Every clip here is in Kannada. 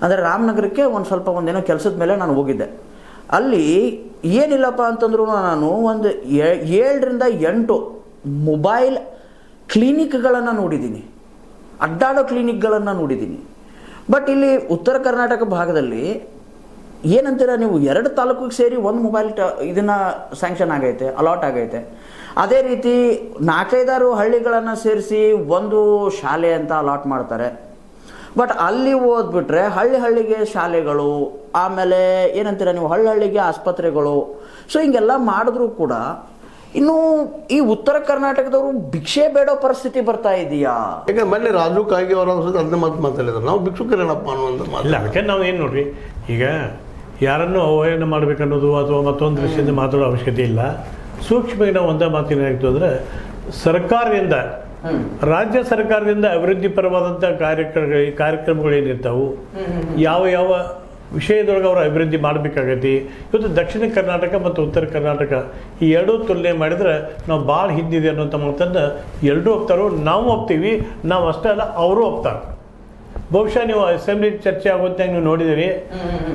ಅಂದರೆ ರಾಮನಗರಕ್ಕೆ ಒಂದು ಸ್ವಲ್ಪ ಒಂದೇನೋ ಕೆಲಸದ ಮೇಲೆ ನಾನು ಹೋಗಿದ್ದೆ. ಅಲ್ಲಿ ಏನಿಲ್ಲಪ್ಪ ಅಂತಂದ್ರೂ ನಾನು ಒಂದು 7ರಿಂದ 8 ಮೊಬೈಲ್ ಕ್ಲಿನಿಕ್ಗಳನ್ನು ನೋಡಿದ್ದೀನಿ, ಅಡ್ಡಾಡೋ ಕ್ಲಿನಿಕ್ಗಳನ್ನು ನೋಡಿದ್ದೀನಿ. ಬಟ್ ಇಲ್ಲಿ ಉತ್ತರ ಕರ್ನಾಟಕ ಭಾಗದಲ್ಲಿ ಏನಂತೀರ ನೀವು, 2 ತಾಲೂಕಿಗೆ ಸೇರಿ ಒಂದು ಮೊಬೈಲ್ ಇದನ್ನು ಸ್ಯಾಂಕ್ಷನ್ ಆಗೈತೆ, ಅಲಾಟ್ ಆಗೈತೆ. ಅದೇ ರೀತಿ 4-5 ಹಳ್ಳಿಗಳನ್ನು ಸೇರಿಸಿ ಒಂದು ಶಾಲೆ ಅಂತ ಅಲಾಟ್ ಮಾಡ್ತಾರೆ. ಬಟ್ ಅಲ್ಲಿ ಓದ್ಬಿಟ್ರೆ ಹಳ್ಳಿಗೆ ಶಾಲೆಗಳು, ಆಮೇಲೆ ಏನಂತೀರ ನೀವು ಹಳ್ಳಿಗೆ ಆಸ್ಪತ್ರೆಗಳು. ಸೊ ಹಿಂಗೆಲ್ಲ ಮಾಡಿದ್ರೂ ಕೂಡ ಇನ್ನು ಈ ಉತ್ತರ ಕರ್ನಾಟಕದವರು ಭಿಕ್ಷೆ ಬೇಡೋ ಪರಿಸ್ಥಿತಿ ಬರ್ತಾ ಇದೆಯಾ? ಈಗ ಮೊನ್ನೆ ರಾಜು ಕಾಗಿ ಅವರ ಅದನ್ನ ಮಾತಾಡಿದ್ರು, ನಾವು ಭಿಕ್ಷುಕರೇನಪ್ಪ ಅನ್ನುವಂಥ ಮಾತು. ಇಲ್ಲ, ಅದಕ್ಕೆ ನಾವು ಏನು ನೋಡ್ರಿ, ಈಗ ಯಾರನ್ನು ಅವಹೇಳನ ಮಾಡಬೇಕನ್ನೋದು ಅಥವಾ ಮತ್ತೊಂದು ದೃಷ್ಟಿಯಿಂದ ಮಾತಾಡೋ ಅವಶ್ಯಕತೆ ಇಲ್ಲ. ಸೂಕ್ಷ್ಮವಾಗಿ ನಾವು ಒಂದೇ ಮಾತು ಏನಾಗ್ತು ಅಂದರೆ, ಸರ್ಕಾರದಿಂದ, ರಾಜ್ಯ ಸರ್ಕಾರದಿಂದ ಅಭಿವೃದ್ಧಿ ಪರವಾದಂಥ ಕಾರ್ಯಕ್ರಮಗಳು ಏನಿರ್ತಾವು, ಯಾವ ವಿಷಯದೊಳಗೆ ಅವರು ಅಭಿವೃದ್ಧಿ ಮಾಡಬೇಕಾಗೈತಿ. ಇವತ್ತು ದಕ್ಷಿಣ ಕರ್ನಾಟಕ ಮತ್ತು ಉತ್ತರ ಕರ್ನಾಟಕ ಈ ಎರಡೂ ತುಲನೆ ಮಾಡಿದ್ರೆ ನಾವು ಭಾಳ ಹಿಂದಿದೆ ಅನ್ನೋಂಥ ಮಾತನ್ನು ಎರಡೂ ಒಪ್ತಾರೋ, ನಾವು ಒಪ್ತೀವಿ. ನಾವು ಅಷ್ಟೇ ಅಲ್ಲ, ಅವರು ಒಪ್ತಾರೆ. ಬಹುಶಃ ನೀವು ಅಸೆಂಬ್ಲಿ ಚರ್ಚೆ ಆಗುತ್ತೆ ನೀವು ನೋಡಿದಿರಿ,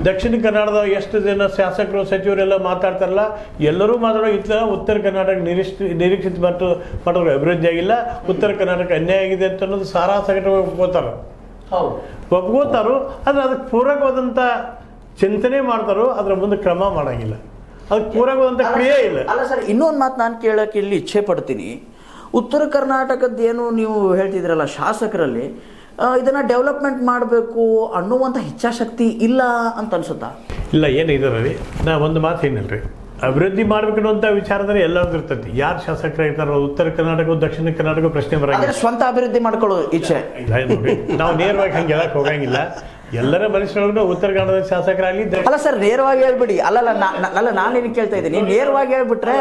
ದಕ್ಷಿಣ ಕನ್ನಡದ ಎಷ್ಟು ಜನ ಶಾಸಕರು ಸಚಿವರೆಲ್ಲ ಮಾತಾಡ್ತಾರಲ್ಲ, ಎಲ್ಲರೂ ಮಾತಾಡೋ ಇತ್ತ ಉತ್ತರ ಕರ್ನಾಟಕ ನಿರೀಕ್ಷಿತ ಮಾಡೋರು ಅಭಿವೃದ್ಧಿ ಆಗಿಲ್ಲ, ಉತ್ತರ ಕರ್ನಾಟಕ ಅನ್ಯಾಯ ಆಗಿದೆ ಅಂತ ಅನ್ನೋದು ಸಾರಾ ಸಗಟ ಒಪ್ಕೋತಾರೋ. ಆದರೆ ಅದಕ್ಕೆ ಪೂರಕವಾದಂಥ ಚಿಂತನೆ ಮಾಡ್ತಾರೋ, ಅದರ ಮುಂದೆ ಕ್ರಮ ಮಾಡೋಂಗಿಲ್ಲ, ಅದಕ್ಕೆ ಪೂರಕವಾದಂಥ ಕ್ರಿಯೆ ಇಲ್ಲ. ಅಲ್ಲ ಸರ್, ಇನ್ನೊಂದು ಮಾತು ನಾನು ಕೇಳೋಕ್ಕೆ ಇಲ್ಲಿ ಇಚ್ಛೆ ಪಡ್ತೀನಿ. ಉತ್ತರ ಕರ್ನಾಟಕದ್ದೇನು ನೀವು ಹೇಳ್ತಿದ್ರಲ್ಲ, ಶಾಸಕರಲ್ಲಿ ಇದನ್ನು ಡೆವಲಪ್ಮೆಂಟ್ ಮಾಡಬೇಕು ಅನ್ನುವಂಥ ಇಚ್ಛಾಶಕ್ತಿ ಇಲ್ಲ ಅಂತ ಅನ್ಸುತ್ತಾ? ಇಲ್ಲ, ಏನಿದೆ ರವಿ, ನಾ ಒಂದು ಮಾತು ಏನಿಲ್ರಿ, ಅಭಿವೃದ್ಧಿ ಮಾಡ್ಬೇಕು ಅನ್ನುವಂಥ ವಿಚಾರದಲ್ಲಿ ಎಲ್ಲರಿಗೂ ಇರ್ತೈತಿ. ಯಾರು ಶಾಸಕರಾಗಿರ್ತಾರೋ ಉತ್ತರ ಕರ್ನಾಟಕ ದಕ್ಷಿಣ ಕರ್ನಾಟಕ ಪ್ರಶ್ನೆ ಬರಂಗಿಲ್ಲ. ಸ್ವಂತ ಅಭಿವೃದ್ಧಿ ಮಾಡ್ಕೊಳ್ಳೋ ಇಚ್ಛೆ ಇಲ್ಲ ನೋಡಿ, ನಾವು ನೇರವಾಗಿ ಹಂಗೆ ಹೇಳಕ್ ಹೋಗಂಗಿಲ್ಲ. ಎಲ್ಲರ ಮನುಷ್ಯರೊಳಗೂ ಉತ್ತರ ಕನ್ನಡದ ಶಾಸಕರಾಗಲಿ. ಅಲ್ಲ ಸರ್, ನೇರವಾಗಿ ಹೇಳ್ಬಿಡಿ. ಅಲ್ಲ ನಾನೇನು ಕೇಳ್ತಾ ಇದ್ದೀನಿ, ನೇರವಾಗಿ ಹೇಳ್ಬಿಟ್ರೆ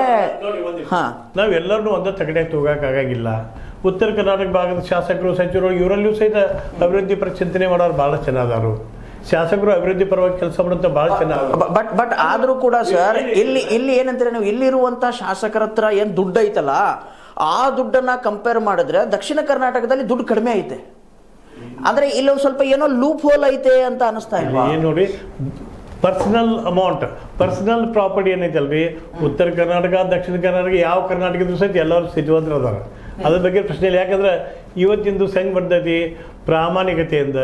ನಾವು ಎಲ್ಲರನ್ನೂ ಒಂದೇ ತಗಡೆಗೆ ತಗೋಕ್ಕಾಗಂಗಿಲ್ಲ. ಉತ್ತರ ಕರ್ನಾಟಕ ಭಾಗದ ಶಾಸಕರು ಸಚಿವರು ಇವರಲ್ಲಿಯೂ ಸಹಿತ ಅಭಿವೃದ್ಧಿ ಪರ ಚಿಂತನೆ ಮಾಡೋರು ಭಾಳ ಚೆನ್ನಾದಾರು. ಶಾಸಕರು ಅಭಿವೃದ್ಧಿ ಪರವಾಗಿ ಕೆಲಸ ಮಾಡೋಂಥ ಭಾಳ ಚೆನ್ನಾಗಿ. ಬಟ್ ಆದರೂ ಕೂಡ ಸರ್, ಇಲ್ಲಿ ಏನಂತೀರ ನೀವು, ಇಲ್ಲಿರುವಂಥ ಶಾಸಕರ ಹತ್ರ ಏನು ದುಡ್ಡು ಐತಲ್ಲ, ಆ ದುಡ್ಡನ್ನು ಕಂಪೇರ್ ಮಾಡಿದ್ರೆ ದಕ್ಷಿಣ ಕರ್ನಾಟಕದಲ್ಲಿ ದುಡ್ಡು ಕಡಿಮೆ ಐತೆ. ಅಂದರೆ ಇಲ್ಲೊಂದು ಸ್ವಲ್ಪ ಏನೋ ಲೂಪ್ ಹೋಲ್ ಐತೆ ಅಂತ ಅನಿಸ್ತಾ ಇಲ್ಲ? ಏನು ನೋಡಿ, ಪರ್ಸನಲ್ ಅಮೌಂಟ್, ಪರ್ಸನಲ್ ಪ್ರಾಪರ್ಟಿ ಏನೈತಲ್ರಿ, ಉತ್ತರ ಕರ್ನಾಟಕ ದಕ್ಷಿಣ ಕರ್ನಾಟಕ ಯಾವ ಕರ್ನಾಟಕದ ಸಹಿತ ಎಲ್ಲರೂ ಸ್ಥಿತಿವಂತರು ಅದಾರ. ಅದ್ರ ಬಗ್ಗೆ ಪ್ರಶ್ನೆ ಇಲ್ಲ. ಯಾಕಂದ್ರೆ ಇವತ್ತಿಂದು ಸಂಘ ಬರ್ತೈತಿ ಪ್ರಾಮಾಣಿಕತೆಯಿಂದ,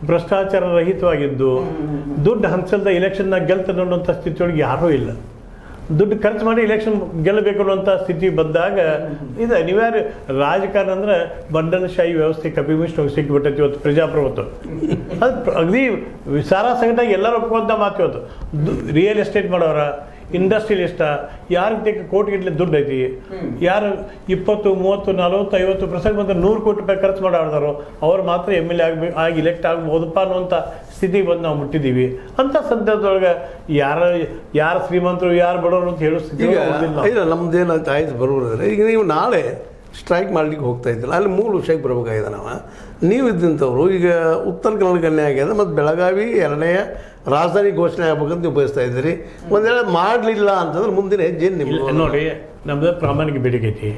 ಭ್ರಷ್ಟಾಚಾರ ರಹಿತವಾಗಿದ್ದು, ದುಡ್ಡು ಹಂಚಲ್ದ ಎಲೆಕ್ಷನ್ನಾಗ ಗೆಲ್ತಾನೆ ಅನ್ನೋಂಥ ಸ್ಥಿತಿಯೊಳಗೆ ಯಾರೂ ಇಲ್ಲ. ದುಡ್ಡು ಖರ್ಚು ಮಾಡಿ ಎಲೆಕ್ಷನ್ ಗೆಲ್ಲಬೇಕು ಅನ್ನುವಂಥ ಸ್ಥಿತಿ ಬಂದಾಗ ಇದು ಅನಿವಾರ್ಯ. ರಾಜಕಾರಣ ಅಂದ್ರೆ ಬಂಡನಶಾಹಿ ವ್ಯವಸ್ಥೆ ಕಪಿಮಿಷ್ಟು ಸಿಕ್ಕಿಬಿಟ್ಟೈತಿ ಇವತ್ತು ಪ್ರಜಾಪ್ರಭುತ್ವ. ಅದು ಅಗದಿ ವಿಚಾರ ಸಂಘಟ ಎಲ್ಲರೂ ಒಪ್ಕೊಂತ ಮಾತು. ಇವತ್ತು ರಿಯಲ್ ಎಸ್ಟೇಟ್ ಮಾಡೋರ, ಇಂಡಸ್ಟ್ರಿಯಲಿಸ್ಟ, ಯಾರಿಗೆ ಕೋಟಿಗಟ್ಟಲೆ ದುಡ್ಡು ಐತಿ, ಯಾರು 20, 30, 40, 50% ಮತ್ತು 100 ಕೋಟಿ ರೂಪಾಯಿ ಖರ್ಚು ಮಾಡಾಡ್ದಾರೋ ಅವ್ರು ಮಾತ್ರ MLA ಆಗಿ ಇಲೆಕ್ಟ್ ಆಗ್ಬೋದಪ್ಪ ಅನ್ನುವಂಥ ಸ್ಥಿತಿಗೆ ಬಂದು ನಾವು ಮುಟ್ಟಿದ್ದೀವಿ. ಅಂಥ ಸಂದರ್ಭದೊಳಗೆ ಯಾರು ಶ್ರೀಮಂತರು ಯಾರು ಬಡವರು ಅಂತ ಹೇಳೋ ಸ್ಥಿತಿ ಇಲ್ಲ. ನಮ್ದೇನಾಯ್ತು ಆಯ್ತು ಬರೋದ್ರೆ, ಈಗ ನೀವು ನಾಳೆ ಸ್ಟ್ರೈಕ್ ಮಾಡ್ಲಿಕ್ಕೆ ಹೋಗ್ತಾ ಇದ್ದಿಲ್ಲ, ಅಲ್ಲಿ 3 ವಿಷಯಕ್ಕೆ ಬರಬೇಕಾಗಿದೆ. ನೀವು ಇದ್ದಂಥವ್ರು ಈಗ ಉತ್ತರ ಕನ್ನಡ ಅನ್ಯಾಯ ಆಗ್ಯದ, ಮತ್ತು ಬೆಳಗಾವಿ 2ನೇ ರಾಜಧಾನಿ ಘೋಷಣೆ ಆಗ್ಬೇಕಂತ ನೀವು ಬಯಸ್ತಾ ಇದ್ದೀರಿ. ಒಂದೇಳೆ ಮಾಡಲಿಲ್ಲ ಅಂತಂದ್ರೆ ಮುಂದಿನ ಹೆಜ್ಜೆ ನಿಮ್ಗೆ ನೋಡಿ, ನಮ್ದು ಪ್ರಾಮಾಣಿಕ ಬೇಡಿಕೆ ಐತಿ.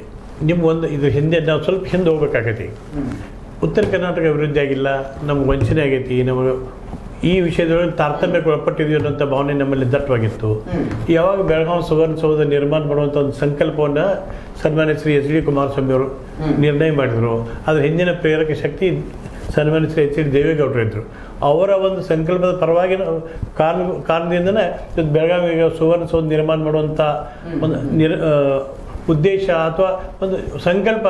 ನಿಮ್ಗೊಂದು ಇದು ಹಿಂದೆ ನಾವು ಸ್ವಲ್ಪ ಹಿಂದೆ ಹೋಗ್ಬೇಕಾಗೈತಿ. ಉತ್ತರ ಕರ್ನಾಟಕ ಅಭಿವೃದ್ಧಿ ಆಗಿಲ್ಲ, ನಮ್ಗೆ ವಂಚನೆ ಆಗೈತಿ, ನಮಗೆ ಈ ವಿಷಯದೊಳಗೆ ತಾರತಮ್ಯಕ್ಕೆ ಒಳಪಟ್ಟಿದ್ದೀವಿ ಅನ್ನೋಂಥ ಭಾವನೆ ನಮ್ಮಲ್ಲಿ ದಟ್ಟವಾಗಿತ್ತು. ಯಾವಾಗ ಬೆಳಗಾವಿ ಸುವರ್ಣಸೌಧ ನಿರ್ಮಾಣ ಮಾಡುವಂಥ ಒಂದು ಸಂಕಲ್ಪವನ್ನು ಸನ್ಮಾನ್ಯ ಶ್ರೀ HD ಕುಮಾರಸ್ವಾಮಿ ಅವರು ನಿರ್ಣಯ ಮಾಡಿದರು. ಅದರ ಹಿಂದಿನ ಪ್ರೇರಕ ಶಕ್ತಿ ಸನ್ಮಾನ್ಯ ಶ್ರೀ HD ದೇವೇಗೌಡರು ಇದ್ದರು. ಅವರ ಒಂದು ಸಂಕಲ್ಪದ ಪರವಾಗಿ ಕಾರಣದಿಂದನೇ ಬೆಳಗಾವಿಗೆ ಸುವರ್ಣಸೌಧ ನಿರ್ಮಾಣ ಮಾಡುವಂಥ ಒಂದು ಉದ್ದೇಶ ಅಥವಾ ಒಂದು ಸಂಕಲ್ಪ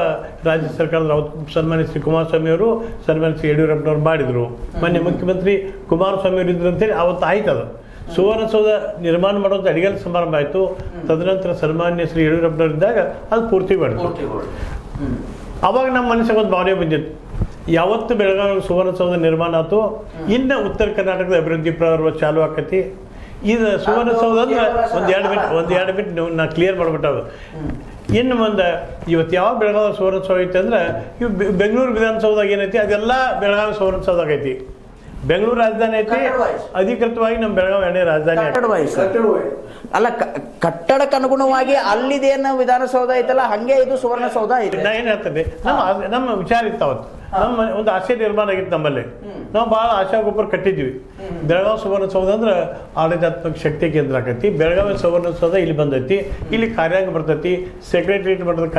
ರಾಜ್ಯ ಸರ್ಕಾರದ ಸನ್ಮಾನ್ಯ ಶ್ರೀ ಕುಮಾರಸ್ವಾಮಿಯವರು, ಸನ್ಮಾನ್ಯ ಶ್ರೀ ಯಡಿಯೂರಪ್ಪನವ್ರು ಮಾಡಿದರು. ಮಾನ್ಯ ಮುಖ್ಯಮಂತ್ರಿ ಕುಮಾರಸ್ವಾಮಿಯವರು ಇದ್ರು ಅಂತೇಳಿ ಅವತ್ತು ಆಯ್ತದು. ಸುವರ್ಣಸೌಧ ನಿರ್ಮಾಣ ಮಾಡುವಂಥ ಅಡಿಗೆಲ್ ಸಮಾರಂಭ ಆಯಿತು. ತದನಂತರ ಸನ್ಮಾನ್ಯ ಶ್ರೀ ಯಡಿಯೂರಪ್ಪನವರಿದ್ದಾಗ ಅದು ಪೂರ್ತಿ ಮಾಡಿತು. ಅವಾಗ ನಮ್ಮ ಮನಸ್ಸಿಗೆ ಒಂದು ಭಾವನೆ ಬಂದಿತ್ತು, ಯಾವತ್ತು ಬೆಳಗಾವಿ ಸುವರ್ಣಸೌಧ ನಿರ್ಮಾಣ ಆಯ್ತು, ಇನ್ನು ಉತ್ತರ ಕರ್ನಾಟಕದ ಅಭಿವೃದ್ಧಿ ಪರ್ವ ಚಾಲು ಆಕತಿ. ಇದು ಸುವರ್ಣಸೌಧ ಅಂದ್ರೆ ಒಂದು ಎರಡು ಮಿನಿಟ್ ನಾ ಕ್ಲಿಯರ್ ಮಾಡಿಬಿಟ್ಟವು. ಇನ್ನು ಮುಂದೆ ಇವತ್ತು ಯಾವಾಗ ಬೆಳಗಾವಿ ಸುವರ್ಣಸೌಧ ಐತೆ ಅಂದ್ರೆ, ಇವು ಬೆಂಗಳೂರು ವಿಧಾನಸೌಧ ಏನೈತಿ ಅದೆಲ್ಲ ಬೆಳಗಾವಿ ಸುವರ್ಣಸೌಧ ಐತಿ. ಬೆಂಗಳೂರು ರಾಜಧಾನಿ ಐತಿ, ಅಧಿಕೃತವಾಗಿ ನಮ್ಮ ಬೆಳಗಾವಿ 2ನೇ ರಾಜಧಾನಿ. ಅಲ್ಲ, ಕಟ್ಟಡಕ್ಕೆ ಅನುಗುಣವಾಗಿ ಅಲ್ಲಿದೇನು ವಿಧಾನಸೌಧ ಐತಲ್ಲ ಹಂಗೆ ಇದು ಸುವರ್ಣಸೌಧ ಐತಿ. ನಾ ಏನು ಹೇಳ್ತೇನೆ, ನಮ್ಮ ವಿಚಾರ ಇತ್ತು ಅವತ್ತು. ನಮ್ಮ ಒಂದು ಆಸೆ ನಿರ್ಮಾಣ ಆಗಿತ್ತು ನಮ್ಮಲ್ಲಿ. ನಾವು ಭಾಳ ಆಶಾಗೋಪುರ ಕಟ್ಟಿದ್ವಿ. ಬೆಳಗಾವಿ ಸುವರ್ಣಸೌಧ ಅಂದ್ರೆ ಆಡಳಿತಾತ್ಮಕ ಶಕ್ತಿ ಕೇಂದ್ರ ಆಕೈತಿ. ಬೆಳಗಾವಿ ಸುವರ್ಣಸೌಧ ಇಲ್ಲಿ ಬಂದೈತಿ, ಇಲ್ಲಿ ಕಾರ್ಯಾಂಗ ಬರ್ತೈತಿ, ಸೆಕ್ರೆಟರಿಯೇಟ್ ಬರ್ತದೆ,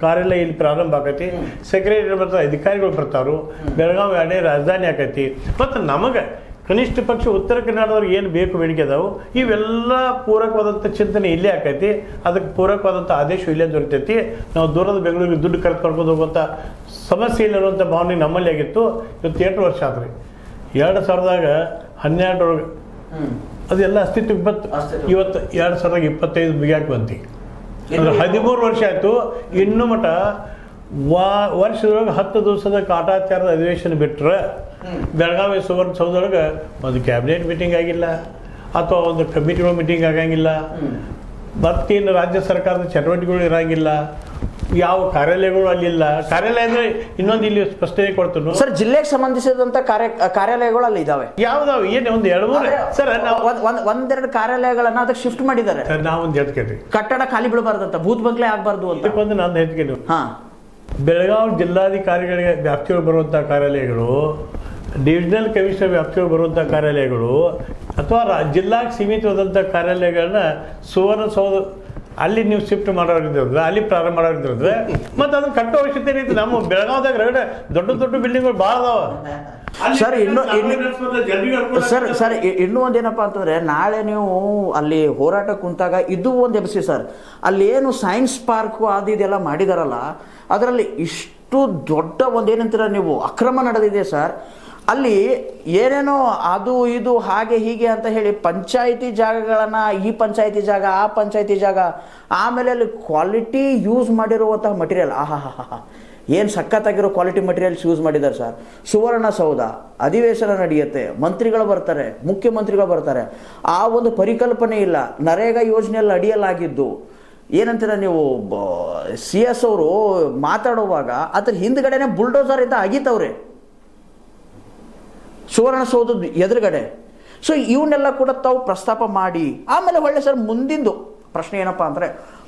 ಕಾರ್ಯಾಲಯ ಇಲ್ಲಿ ಪ್ರಾರಂಭ ಆಕೈತಿ, ಸೆಕ್ರೆಟರಿಯೇಟ್ ಬರ್ತದೆ, ಅಧಿಕಾರಿಗಳು ಬರ್ತಾರು. ಬೆಳಗಾವಿ ಎರಡನೇ ರಾಜಧಾನಿ ಆಕೈತಿ. ಮತ್ತು ನಮಗೆ ಕನಿಷ್ಠ ಪಕ್ಷ ಉತ್ತರ ಕರ್ನಾಟಕದವ್ರಿಗೆ ಏನು ಬೇಕು ಬೇಡಿಕೆ ಅದಾವು, ಇವೆಲ್ಲ ಪೂರಕವಾದಂಥ ಚಿಂತನೆ ಇಲ್ಲೇ ಆಕೈತಿ. ಅದಕ್ಕೆ ಪೂರಕವಾದಂಥ ಆದೇಶ ಇಲ್ಲೇ ದೊರಿತೈತಿ. ನಾವು ದೂರದ ಬೆಂಗಳೂರಿಗೆ ದುಡ್ಡು ಕರ್ಕೊಂಡು ಹೋಗುವಂಥ ಸಮಸ್ಯೆ ಇಲ್ಲಿರುವಂಥ ಭಾವನೆ ನಮ್ಮಲ್ಲಿ ಆಗಿತ್ತು. ಇವತ್ತು 8 ವರ್ಷ ಆದ್ರಿ. 2012 ಅದೆಲ್ಲ ಅಸ್ತಿತ್ವಕ್ಕೆ ಬಂತು. ಇವತ್ತು 2025 ಮುಗಿಯಾಕೆ ಬಂತಿ. ಅಂದ್ರೆ 13 ವರ್ಷ ಆಯಿತು. ಇನ್ನೂ ಮಟ್ಟ ವರ್ಷದೊಳಗೆ 10 ದಿವಸದ ಕಾಟಾಚಾರದ ಅಧಿವೇಶನ ಬಿಟ್ಟರೆ ಬೆಳಗಾವಿ ಸುವರ್ಣಸೌಧದೊಳಗೆ ಒಂದು ಕ್ಯಾಬಿನೆಟ್ ಮೀಟಿಂಗ್ ಆಗಿಲ್ಲ, ಅಥವಾ ಒಂದು ಕಮಿಟಿಗಳ ಮೀಟಿಂಗ್ ಆಗಂಗಿಲ್ಲ, ಮತ್ತೇನು ರಾಜ್ಯ ಸರ್ಕಾರದ ಚಟುವಟಿಕೆಗಳು ಇರಂಗಿಲ್ಲ, ಯಾವ ಕಾರ್ಯಾಲಯಗಳು ಅಲ್ಲಿಲ್ಲ. ಕಾರ್ಯಾಲಯ ಅಂದರೆ ಇನ್ನೊಂದು ಇಲ್ಲಿ ಸ್ಪಷ್ಟನೆ ಕೊಡ್ತೀನಿ ಸರ್. ಜಿಲ್ಲೆಗೆ ಸಂಬಂಧಿಸಿದಂಥ ಕಾರ್ಯಾಲಯಗಳು ಅಲ್ಲಿ ಇದಾವೆ. ಯಾವ್ದಾವ ಏನು ಒಂದು 2-3 ಸರ್, ಒಂದೆರಡು ಕಾರ್ಯಾಲಯಗಳನ್ನ ಅದಕ್ಕೆ ಶಿಫ್ಟ್ ಮಾಡಿದ್ದಾರೆ. ಸರ್ ನಾವೊಂದು ಹೇಳ್ತೀವಿ, ಕಟ್ಟಡ ಖಾಲಿ ಬಿಡಬಾರ್ದಂತ, ಭೂತ್ ಬಂಗ್ಲೆ ಆಗಬಾರ್ದು ಅಂತ. ಇದಕ್ಕೊಂದು ನಾನು ಹೇಳ್ತೀನಿ. ಹಾ, ಬೆಳಗಾವಿ ಜಿಲ್ಲಾಧಿಕಾರಿಗಳಿಗೆ ವ್ಯಾಪ್ತಿಯೊಳಗೆ ಬರುವಂಥ ಕಾರ್ಯಾಲಯಗಳು, ಡಿವಿಷನಲ್ ಕಮಿಷನರ್ ವ್ಯಾಪ್ತಿಯೊಳಗೆ ಬರುವಂಥ ಕಾರ್ಯಾಲಯಗಳು, ಅಥವಾ ಜಿಲ್ಲಾಗೆ ಸೀಮಿತವಾದಂಥ ಕಾರ್ಯಾಲಯಗಳನ್ನ ಸುವರ್ಣಸೌಧ ಅಲ್ಲಿ ನೀವು ಶಿಫ್ಟ್ ಮಾಡೋರಿದ್ರೆ, ಅಲ್ಲಿ ಪ್ರಾರಂಭ ಮಾಡೋರಿದ್ರೆ ಮತ್ತು ಅದನ್ನ ಕಟ್ಟೋ ಅವಶ್ಯಕತೆ ಐತಿ. ನಮ್ಮ ಬೆಳಗಾವಿದಾಗ ರಗಡೆ ದೊಡ್ಡ ದೊಡ್ಡ ಬಿಲ್ಡಿಂಗ್ಗಳು ಭಾಳ ಅದಾವ ಸರ್. ಇನ್ನೂ ಒಂದೇನಪ್ಪ ಅಂತಂದ್ರೆ, ನಾಳೆ ನೀವು ಅಲ್ಲಿ ಹೋರಾಟ ಕುಂತಾಗ ಇದು ಒಂದು ಎಬ್ಸಿ ಸರ್. ಅಲ್ಲಿ ಏನು ಸೈನ್ಸ್ ಪಾರ್ಕು ಅದು ಇದೆಲ್ಲ ಮಾಡಿದಾರಲ್ಲ, ಅದರಲ್ಲಿ ಇಷ್ಟು ದೊಡ್ಡ ಒಂದೇನಂತೀರ ನೀವು ಅಕ್ರಮ ನಡೆದಿದೆ ಸರ್. ಅಲ್ಲಿ ಏನೇನೋ ಅದು ಇದು ಹಾಗೆ ಹೀಗೆ ಅಂತ ಹೇಳಿ ಪಂಚಾಯಿತಿ ಜಾಗಗಳನ್ನು, ಈ ಪಂಚಾಯಿತಿ ಜಾಗ, ಆ ಪಂಚಾಯಿತಿ ಜಾಗ, ಆಮೇಲೆ ಅಲ್ಲಿ ಕ್ವಾಲಿಟಿ ಯೂಸ್ ಮಾಡಿರುವಂತಹ ಮಟೀರಿಯಲ್, ಏನು ಸಖತ್ತಾಗಿರೋ ಕ್ವಾಲಿಟಿ ಮಟೀರಿಯಲ್ಸ್ ಯೂಸ್ ಮಾಡಿದ್ದಾರೆ ಸರ್. ಸುವರ್ಣಸೌಧ ಅಧಿವೇಶನ ನಡೆಯುತ್ತೆ, ಮಂತ್ರಿಗಳು ಬರ್ತಾರೆ, ಮುಖ್ಯಮಂತ್ರಿಗಳು ಬರ್ತಾರೆ, ಆ ಒಂದು ಪರಿಕಲ್ಪನೆ ಇಲ್ಲ. ನರೇಗಾ ಯೋಜನೆಯಲ್ಲಿ ಅಡಿಯಲಾಗಿದ್ದು ಏನಂತೀರ ನೀವು, CS ಅವರು ಮಾತಾಡುವಾಗ ಅದ್ರ ಹಿಂದ್ಗಡೆನೆ ಬುಲ್ಡೋಸರ್ ಇಂದ ಅಗಿತವ್ರೆ ಸುವರ್ಣಸೌಧದ ಎದುರುಗಡೆ. ಸೊ ಇವನ್ನೆಲ್ಲ ಕೂಡ ತಾವು ಪ್ರಸ್ತಾಪ ಮಾಡಿ ಆಮೇಲೆ ಒಳ್ಳೆ ಸರ್ ಮುಂದಿಂದು ಪ್ರಶ್ನೆ ಏನಪ್ಪ ಅಂದರೆ,